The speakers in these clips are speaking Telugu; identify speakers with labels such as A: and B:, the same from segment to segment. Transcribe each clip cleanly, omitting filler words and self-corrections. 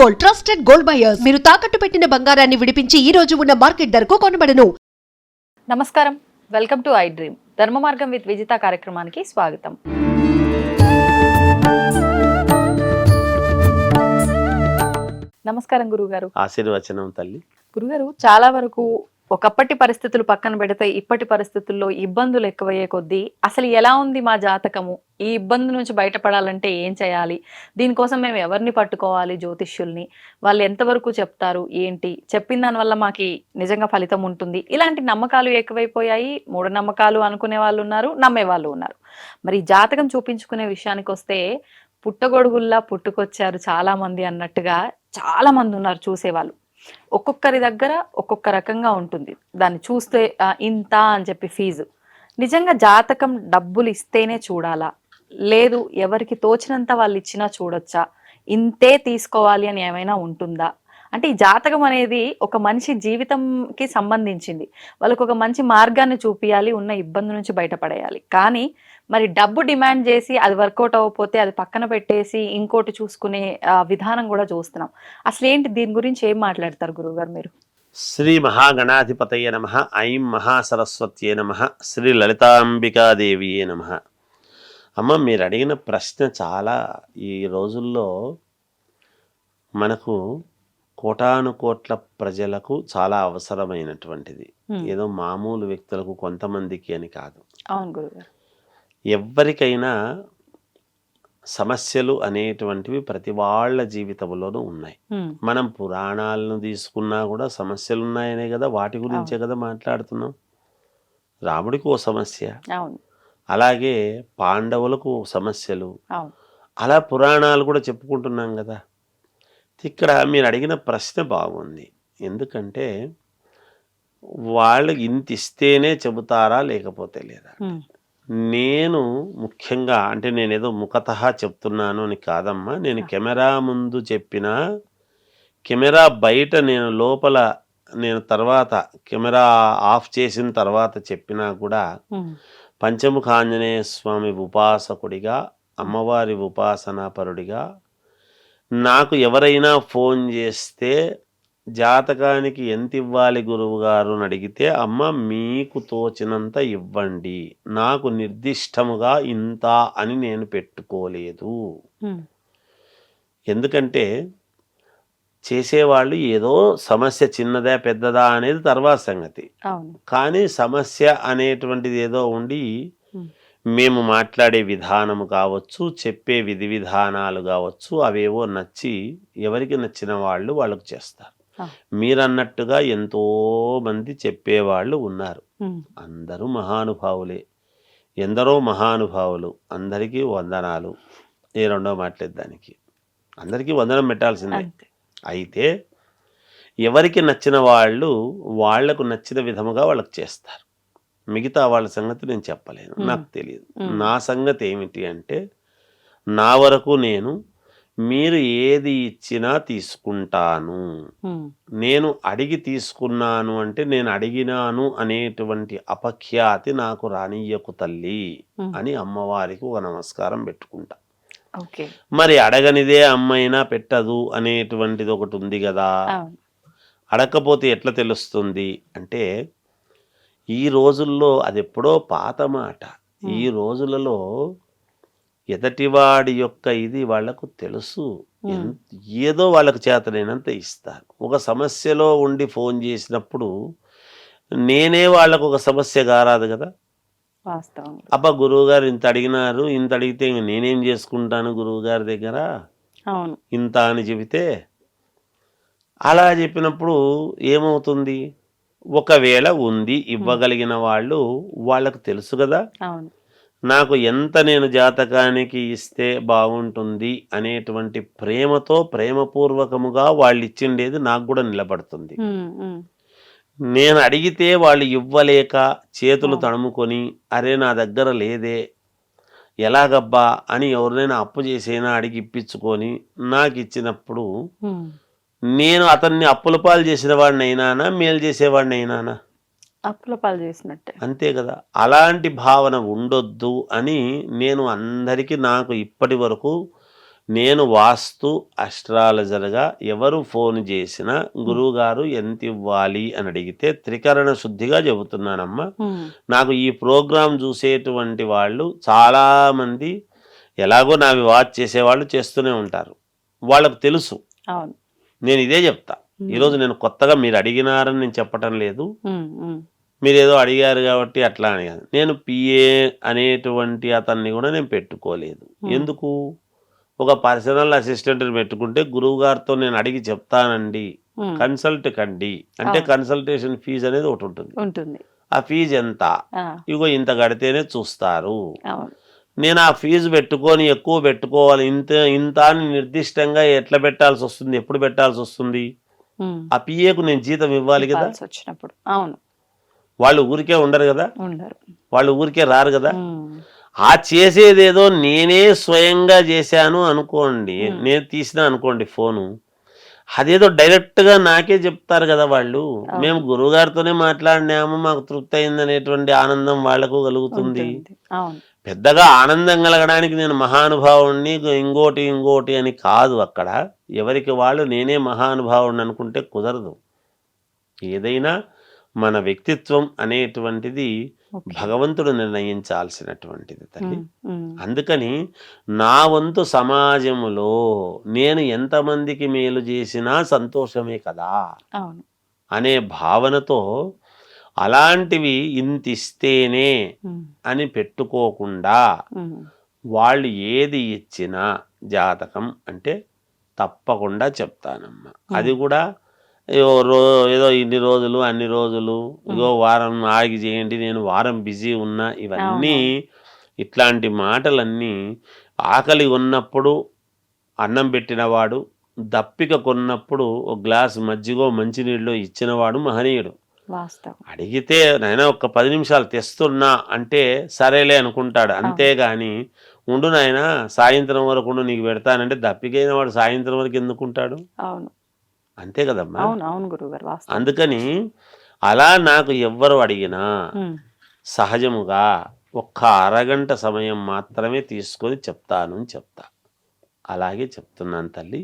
A: Gold, trusted gold buyers. మీరు తాకట్టు పెట్టిన బంగారాన్ని విడిపించి ఈ రోజు ఉన్న మార్కెట్ ధరకు కొనబడను.
B: నమస్కారం, వెల్కమ్ టు ఐ డ్రీమ్. ధర్మ మార్గం విత్ విజిత కార్యక్రమానికి స్వాగతం. నమస్కారం గురుగారు.
C: ఆశీర్వచనం తల్లి.
B: గురుగారు, చాలా వరకు ఒకప్పటి పరిస్థితులు పక్కన పెడితే ఇప్పటి పరిస్థితుల్లో ఇబ్బందులు ఎక్కువయ్యే కొద్దీ అసలు ఎలా ఉంది మా జాతకము, ఈ ఇబ్బంది నుంచి బయటపడాలంటే ఏం చేయాలి, దీనికోసం మేము ఎవరిని పట్టుకోవాలి, జ్యోతిష్యుల్ని, వాళ్ళు ఎంతవరకు చెప్తారు, ఏంటి చెప్పిన దానివల్ల మాకు నిజంగా ఫలితం ఉంటుంది, ఇలాంటి నమ్మకాలు ఎక్కువైపోయాయి. మూఢనమ్మకాలు అనుకునే వాళ్ళు ఉన్నారు, నమ్మే వాళ్ళు ఉన్నారు. మరి జాతకం చూపించుకునే విషయానికి వస్తే పుట్టగొడుగుల్లా పుట్టుకొచ్చారు చాలా మంది అన్నట్టుగా చాలా మంది ఉన్నారు చూసేవాళ్ళు. ఒక్కొక్కరి దగ్గర ఒక్కొక్క రకంగా ఉంటుంది. దాన్ని చూస్తే ఇంత అని చెప్పి ఫీజు. నిజంగా జాతకం డబ్బులు ఇస్తేనే చూడాలా, లేదు ఎవరికి తోచినంత వాళ్ళు ఇచ్చినా చూడొచ్చా, ఇంతే తీసుకోవాలి అని ఏమైనా ఉంటుందా? అంటే ఈ జాతకం అనేది ఒక మనిషి జీవితంకి సంబంధించింది. వాళ్ళకు ఒక మంచి మార్గాన్ని చూపియాలి, ఉన్న ఇబ్బంది నుంచి బయటపడేయాలి. కానీ మరి డబ్బు డిమాండ్ చేసి అది వర్కౌట్ అవ్వకపోతే అది పక్కన పెట్టేసి ఇంకోటి చూసుకునే విధానం కూడా చూస్తున్నాం. అసలు ఏంటి, దీని గురించి ఏం మాట్లాడతారు గురువుగారు మీరు?
C: శ్రీ మహాగణాధిపతయ నమః. ఐం మహాసరస్వత్యే నమః. శ్రీ లలితాంబికాదేవియే నమః. అమ్మ, మీరు అడిగిన ప్రశ్న చాలా ఈ రోజుల్లో మనకు కోటాను కోట్ల ప్రజలకు చాలా అవసరమైనటువంటిది. ఏదో మామూలు వ్యక్తులకు కొంతమందికి అని కాదు.
B: అవును గురుగారు.
C: ఎవరికైనా సమస్యలు అనేటువంటివి ప్రతి వాళ్ళ జీవితంలోనూ ఉన్నాయి. మనం పురాణాలను తీసుకున్నా కూడా సమస్యలు ఉన్నాయనే కదా, వాటి గురించే కదా మాట్లాడుతున్నాం. రాముడికి ఓ సమస్య, అలాగే పాండవులకు సమస్యలు, అలా పురాణాలు కూడా చెప్పుకుంటున్నాం కదా. ఇక్కడ మీరు అడిగిన ప్రశ్న బాగుంది. ఎందుకంటే వాళ్ళు ఇంత ఇస్తేనే చెబుతారా లేకపోతే లేదా. నేను ముఖ్యంగా అంటే నేనేదో ముఖతః చెప్తున్నాను అని కాదమ్మా. నేను కెమెరా ముందు చెప్పినా, కెమెరా బయట నేను లోపల నేను తర్వాత కెమెరా ఆఫ్ చేసిన తర్వాత చెప్పినా కూడా పంచముఖ ఆంజనేయ స్వామి ఉపాసకుడిగా, అమ్మవారి ఉపాసనాపరుడిగా నాకు ఎవరైనా ఫోన్ చేస్తే జాతకానికి ఎంత ఇవ్వాలి గురువు గారు అని అడిగితే, అమ్మ మీకు తోచినంత ఇవ్వండి, నాకు నిర్దిష్టముగా ఇంత అని నేను పెట్టుకోలేదు. ఎందుకంటే చేసేవాళ్ళు ఏదో సమస్య చిన్నదా పెద్దదా అనేది తర్వాత సంగతి. కానీ సమస్య అనేటువంటిది ఏదో ఉండి మేము మాట్లాడే విధానము కావచ్చు, చెప్పే విధి విధానాలు కావచ్చు, అవేవో నచ్చి ఎవరికి నచ్చిన వాళ్ళు వాళ్ళకు చేస్తారు. మీరన్నట్టుగా ఎంతో మంది చెప్పేవాళ్ళు ఉన్నారు. అందరూ మహానుభావులే, ఎందరో మహానుభావులు. అందరికీ వందనాలు. ఏ రెండో మాట్లేదు, దానికి అందరికీ వందనం పెట్టాల్సిందే. అయితే ఎవరికి నచ్చిన వాళ్ళు వాళ్లకు నచ్చిన విధముగా వాళ్ళకు చేస్తారు. మిగతా వాళ్ళ సంగతి నేను చెప్పలేను, నాకు తెలియదు. నా సంగతి ఏమిటి అంటే, నా వరకు నేను మీరు ఏది ఇచ్చినా తీసుకుంటాను. నేను అడిగి తీసుకున్నాను అంటే నేను అడిగినాను అనేటువంటి అపఖ్యాతి నాకు రానియ్యకు తల్లి అని అమ్మవారికి ఒక నమస్కారం పెట్టుకుంటా. మరి అడగనిదే అమ్మైనా పెట్టదు అనేటువంటిది ఒకటి ఉంది కదా. అడగకపోతే ఎట్లా తెలుస్తుంది అంటే, ఈ రోజుల్లో అది ఎప్పుడో పాత మాట. ఈ రోజులలో ఎదటివాడి యొక్క ఇది వాళ్లకు తెలుసు. ఏదో వాళ్ళకు చేతనైనంత ఇస్తారు. ఒక సమస్యలో ఉండి ఫోన్ చేసినప్పుడు నేనే వాళ్ళకు ఒక సమస్య కారాదు కదా. అబ్బా గురువుగారు ఇంత అడిగినారు, ఇంత అడిగితే నేనేం చేసుకుంటాను గురువుగారి దగ్గర ఇంత అని చెబితే, అలా చెప్పినప్పుడు ఏమవుతుంది, ఒకవేళ ఉంది ఇవ్వగలిగిన వాళ్ళు వాళ్ళకు తెలుసు కదా, నాకు ఎంత నేను జాతకానికి ఇస్తే బాగుంటుంది అనేటువంటి ప్రేమతో ప్రేమపూర్వకముగా వాళ్ళు ఇచ్చిండేది నాకు కూడా నిలబడుతుంది. నేను అడిగితే వాళ్ళు ఇవ్వలేక చేతులు తడుముకొని, అరే నా దగ్గర లేదే ఎలాగబ్బా అని ఎవరినైనా అప్పు చేసైనా అడిగి ఇప్పించుకొని నాకు ఇచ్చినప్పుడు నేను అతన్ని అప్పుల పాలు చేసిన వాడిని అయినానా, మేలు చేసేవాడిని అయినానా?
B: అప్పుల పాలు చేసినట్టే,
C: అంతే కదా. అలాంటి భావన ఉండొద్దు అని నేను అందరికీ, నాకు ఇప్పటి వరకు నేను వాస్తు అస్ట్రాలజర్గా ఎవరు ఫోన్ చేసినా గురువుగారు ఎంత ఇవ్వాలి అని అడిగితే త్రికరణ శుద్ధిగా చెబుతున్నానమ్మా. నాకు ఈ ప్రోగ్రాం చూసేటువంటి వాళ్ళు చాలామంది ఎలాగో నావి వాచ్ చేసేవాళ్ళు చేస్తూనే ఉంటారు. వాళ్ళకు తెలుసు.
B: అవును.
C: నేను ఇదే చెప్తా. ఈరోజు నేను కొత్తగా మీరు అడిగినారని నేను చెప్పటం లేదు. మీరు ఏదో అడిగారు కాబట్టి అట్లా అని కాదు. నేను పిఏ అనేటువంటి అతన్ని కూడా నేను పెట్టుకోలేదు. ఎందుకు? ఒక పర్సనల్ అసిస్టెంట్ని పెట్టుకుంటే గురువు గారితో నేను అడిగి చెప్తానండి, కన్సల్ట్ కండి అంటే కన్సల్టేషన్ ఫీజు అనేది ఒకటి ఉంటుంది. ఆ ఫీజు ఎంత? ఇగో ఇంత కడితేనే చూస్తారు. నేను ఆ ఫీజు పెట్టుకొని ఎక్కువ పెట్టుకోవాలి ఇంత అని నిర్దిష్టంగా ఎట్లా పెట్టాల్సి వస్తుంది, ఎప్పుడు పెట్టాల్సి వస్తుంది? ఆ పిఏకు నేను జీతం ఇవ్వాలి కదా.
B: వచ్చినప్పుడు అవును,
C: వాళ్ళు ఊరికే ఉండరు కదా,
B: ఉండరు,
C: వాళ్ళు ఊరికే రారు కదా. ఆ చేసేదేదో నేనే స్వయంగా చేశాను అనుకోండి, నేను తీసినా అనుకోండి ఫోను, అదేదో డైరెక్ట్గా నాకే చెప్తారు కదా వాళ్ళు. మేము గురువుగారితోనే మాట్లాడినాము, మాకు తృప్తి అయింది అనేటువంటి ఆనందం వాళ్లకు కలుగుతుంది. పెద్దగా ఆనందం కలగడానికి నేను మహానుభావుణ్ణి ఇంకోటి అని కాదు. అక్కడ ఎవరికి వాళ్ళు నేనే మహానుభావుణ్ణి అనుకుంటే కుదరదు. ఏదైనా మన వ్యక్తిత్వం అనేటువంటిది భగవంతుడు నిర్ణయించాల్సినటువంటిది తల్లి. అందుకని నా వంతు సమాజములో నేను ఎంతమందికి మేలు చేసినా సంతోషమే కదా అనే భావనతో అలాంటివి ఇంతిస్తేనే అని పెట్టుకోకుండా వాళ్ళు ఏది ఇచ్చినా జాతకం అంటే తప్పకుండా చెప్తానమ్మా. అది కూడా ఏదో ఇన్ని రోజులు అన్ని రోజులు ఇగో వారం ఆగి చేయండి, నేను వారం బిజీ ఉన్నా, ఇవన్నీ ఇట్లాంటి మాటలన్నీ ఆకలి ఉన్నప్పుడు అన్నం పెట్టినవాడు, దప్పిక కొన్నప్పుడు ఒక గ్లాస్ మజ్జిగో మంచినీళ్ళు ఇచ్చినవాడు మహనీయుడు. అడిగితే నాయన ఒక్క 10 నిమిషాలు తెస్తున్నా అంటే సరేలే అనుకుంటాడు. అంతేగాని ఉండు నాయన సాయంత్రం వరకు నీకు పెడతానంటే దప్పికైన వాడు సాయంత్రం వరకు ఎందుకుంటాడు? అంతే కదమ్మా. అందుకని అలా నాకు ఎవ్వరు అడిగినా సహజముగా ఒక్క అరగంట సమయం మాత్రమే తీసుకొని చెప్తాను అని చెప్తా. అలాగే చెప్తున్నాను తల్లి.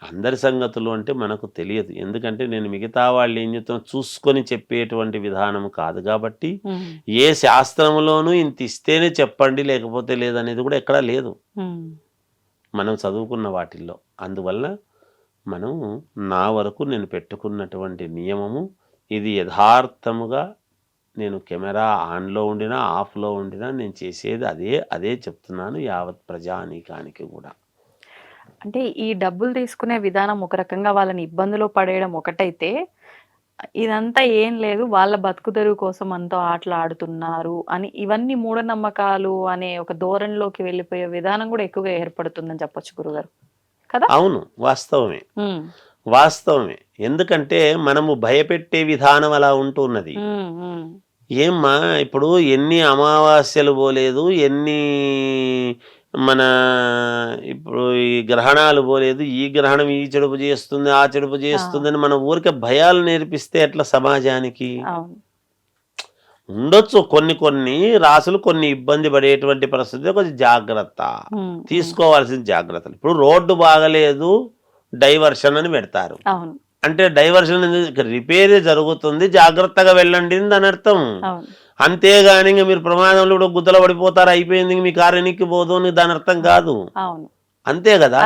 C: అందరి సంగతులు అంటే మనకు తెలియదు, ఎందుకంటే నేను మిగతా వాళ్ళు ఏం చెప్తున్నా చూసుకొని చెప్పేటువంటి విధానం కాదు కాబట్టి ఏ శాస్త్రంలోనూ ఇంత ఇస్తేనే చెప్పండి లేకపోతే లేదనేది కూడా ఎక్కడా లేదు మనం చదువుకున్న వాటిల్లో. అందువల్ల మనం నా వరకు నేను పెట్టుకున్నటువంటి నియమము ఇది యథార్థముగా నేను కెమెరా ఆన్లో ఉండినా ఆఫ్లో ఉండినా నేను చేసేది అదే చెప్తున్నాను యావత్ ప్రజానీకానికి కూడా.
B: అంటే ఈ డబ్బులు తీసుకునే విధానం ఒక రకంగా వాళ్ళని ఇబ్బందులో పడేయడం ఒకటైతే, ఇదంతా ఏం లేదు వాళ్ళ బతుకు తెరువు కోసం అంతా ఆటలు ఆడుతున్నారు అని ఇవన్నీ మూఢనమ్మకాలు అనే ఒక ధోరణిలోకి వెళ్ళిపోయే విధానం కూడా ఎక్కువగా ఏర్పడుతుందని చెప్పొచ్చు గురుగారు కదా.
C: అవును, వాస్తవమే. ఎందుకంటే మనము భయపెట్టే విధానం అలా ఉంటున్నది. ఏమ్మా ఇప్పుడు ఎన్ని అమావాస్యలు పోలేదు, ఎన్ని మన ఇప్పుడు ఈ గ్రహణాలు పోలేదు, ఈ గ్రహణం ఈ చెడుపు చేస్తుంది ఆ చెడుపు చేస్తుందని మన ఊరికే భయాలు నేర్పిస్తే ఎట్లా సమాజానికి? ఉండొచ్చు కొన్ని రాసులు కొన్ని ఇబ్బంది పడేటువంటి పరిస్థితి, కొంచెం జాగ్రత్త తీసుకోవాల్సిన జాగ్రత్తలు. ఇప్పుడు రోడ్డు బాగలేదు డైవర్షన్ అని పెడతారు, అంటే డైవర్షన్ రిపేర్ జరుగుతుంది జాగ్రత్తగా వెళ్ళండి అని అర్థం. అంతేగాని ఇంకా మీరు ప్రమాదంలో కూడా గుద్దలు పడిపోతారు అయిపోయింది మీ కారు ఎనిక్కిపోదు అని దాని అర్థం కాదు. అంతే కదా.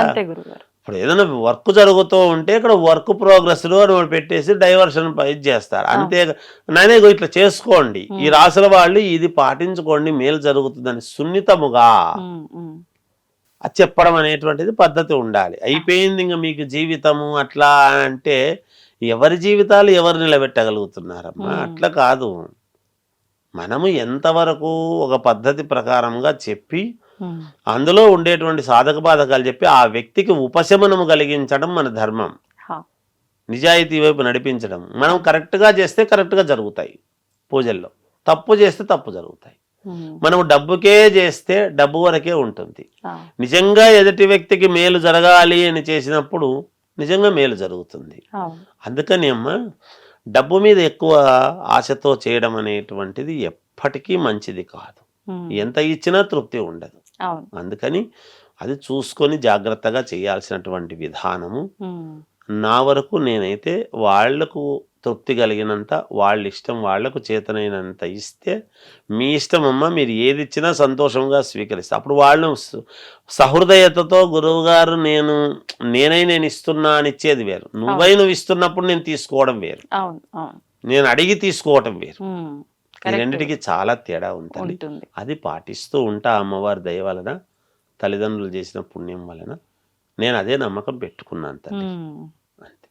C: ఇప్పుడు ఏదైనా వర్క్ జరుగుతూ ఉంటే ఇక్కడ వర్క్ ప్రోగ్రెస్ లో పెట్టేసి డైవర్షన్ ఇది చేస్తారు. అంతే నానే ఇట్లా చేసుకోండి, ఈ రాసుల వాళ్ళు ఇది పాటించుకోండి మేలు జరుగుతుందని సున్నితముగా అది చెప్పడం అనేటువంటిది పద్ధతి ఉండాలి. అయిపోయింది ఇంకా మీకు జీవితము అట్లా అంటే ఎవరి జీవితాలు ఎవరు నిలబెట్టగలుగుతున్నారమ్మా? అట్లా కాదు. మనము ఎంతవరకు ఒక పద్ధతి ప్రకారంగా చెప్పి అందులో ఉండేటువంటి సాధక బాధకాలు చెప్పి ఆ వ్యక్తికి ఉపశమనము కలిగించడం మన ధర్మం, నిజాయితీ వైపు నడిపించడం. మనం కరెక్ట్గా చేస్తే కరెక్ట్గా జరుగుతాయి పూజల్లో, తప్పు చేస్తే తప్పు జరుగుతాయి. మనం డబ్బుకే చేస్తే డబ్బు వరకే ఉంటుంది. నిజంగా ఎదుటి వ్యక్తికి మేలు జరగాలి అని చేసినప్పుడు నిజంగా మేలు జరుగుతుంది. అందుకని అమ్మా డబ్బు మీద ఎక్కువ ఆశతో చేయడం అనేటువంటిది ఎప్పటికీ మంచిది కాదు. ఎంత ఇచ్చినా తృప్తి ఉండదు. అందుకని అది చూసుకొని జాగ్రత్తగా చేయాల్సినటువంటి విధానము.
B: ఉమ్,
C: నా వరకు నేనైతే వాళ్లకు తృప్తి కలిగినంత, వాళ్ళ ఇష్టం వాళ్లకు చేతనైనంత ఇస్తే, మీ ఇష్టం అమ్మ, మీరు ఏది ఇచ్చినా సంతోషంగా స్వీకరిస్తా. అప్పుడు వాళ్ళు సహృదయతతో గురువుగారు నేను ఇస్తున్నా అని ఇచ్చేది వేరు, నువ్వు ఇస్తున్నప్పుడు నేను తీసుకోవడం వేరు,
B: అవును అవును,
C: నేను అడిగి తీసుకోవడం వేరు.
B: ఉమ్,
C: ఈ
B: correct.
C: రెండిటికి చాలా తేడా ఉంటుంది.
B: ఉంటుంది.
C: అది పాటిస్తూ ఉంటా అమ్మవారి దయ వలన, తల్లిదండ్రులు చేసిన పుణ్యం వలన నేను అదే నమ్మకం పెట్టుకున్నాను తల్లి.
B: ఉమ్.
C: అంతే.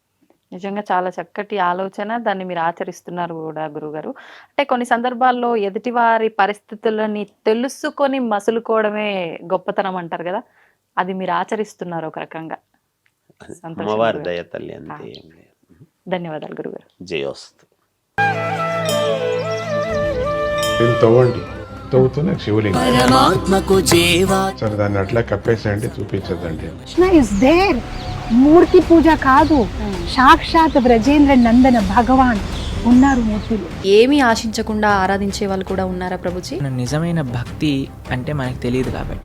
B: నిజంగా చాలా చక్కటి ఆలోచన, దాన్ని మీరు ఆచరిస్తున్నారు కూడా గురుగారు. అంటే కొన్ని సందర్భాల్లో ఎదుటివారి పరిస్థితులని తెలుసుకొని మసులుకోవడమే గొప్పతనం అంటారు కదా, అది మీరు ఆచరిస్తున్నారు ఒక రకంగా.
C: అది
B: సంతోషం
C: అమ్మవారి
B: గురుగారు.
C: దయ తల్లి, అంతే, ఏం లేదు.
B: ధన్యవాదాలు గురుగారు.
C: జయోస్తు.
D: దీన్ని తవ్వండి, తవ్వుతూనే శివలింగం.
E: పరమాత్మకు జీవా
D: సరే, దాన్ని అట్లా కప్పేసేయండి, చూపించదండి.
F: Krishna is there. మూర్తి పూజ కాదు, సాక్షాత్ బ్రజేంద్ర నందన భగవాన్ ఉన్నారు మూర్తిలో.
G: ఏమీ ఆశించకుండా ఆరాధించే వాళ్ళు కూడా ఉన్నారా ప్రభుజీ?
E: నిజమైన భక్తి అంటే మనకు తెలియదు కాబట్టి